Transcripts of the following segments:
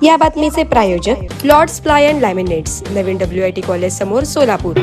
या बातमीचे प्रायोजक लॉर्ड्स प्लाय अँड लॅमिनेट्स, नवीन WIT कॉलेज समोर, सोलापूर.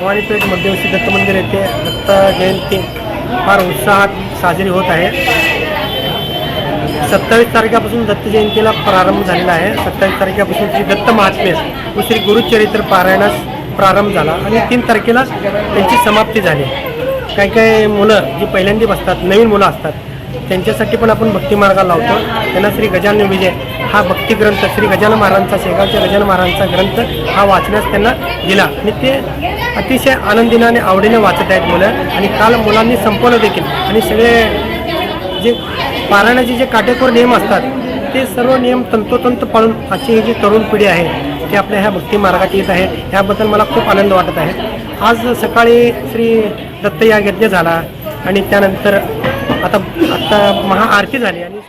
भवानीपेठ मध्यवर्ती दत्त मंदिर येथे दत्त जयंती फार उत्साहात साजरी होत आहे. 27 तारखेपासून दत्त जयंतीला प्रारंभ झालेला आहे. 27 तारखेपासून श्री दत्त महात्म्य व श्री गुरुचरित्र पारायणास प्रारंभ झाला आणि 3 तारखेला त्यांची समाप्ती झाली. काही काही मुलं जी पहिल्यांदा बसतात, नवीन मुलं असतात, त्यांच्यासाठी पण आपण भक्ती मार्गाला लावतो. त्यांना श्री गजानन विजय हा भक्तिग्रंथ, श्री गजानन महाराजांचा, शेगावच्या गजानन महाराजांचा ग्रंथ हा वाचण्यास त्यांना दिला आणि ते अतिशय आनंदीने आणि आवडीने वाचत आहेत मुलं. आणि काल मुलांनी संपवलं देखील. आणि सगळे जे पारायणाचे जे काटेकोर नियम असतात ते सर्व नियम तंतोतंत पाळून आजची ही जी तरुण पिढी आहे ती आपल्या ह्या भक्ती मार्गात येत आहे. ह्याबद्दल मला खूप आनंद वाटत आहे. आज सकाळी श्री दत्त या यज्ञ झाला आणि त्यानंतर आता महाआरती झाली. आणि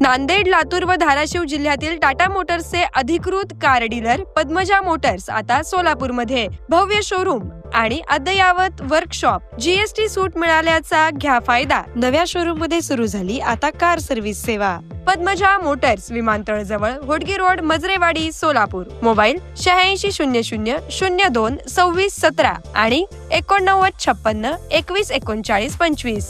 नांदेड, लातूर व धाराशिव जिल्ह्यातील टाटा मोटर्सचे अधिकृत कार डीलर पद्मजा मोटर्स आता सोलापूरमध्ये भव्य शोरूम आणि अद्ययावत वर्कशॉप. जीएसटी सूट मिळाल्याचा घ्या फायदा. नव्या शोरूम मध्ये सुरू झाली आता कार सर्व्हिस सेवा. पद्मजा मोटर्स, विमानतळ जवळ, होडगी रोड, मजरेवाडी, सोलापूर. मोबाईल 8600 02 26 17 आणि 89 56 21 39 25.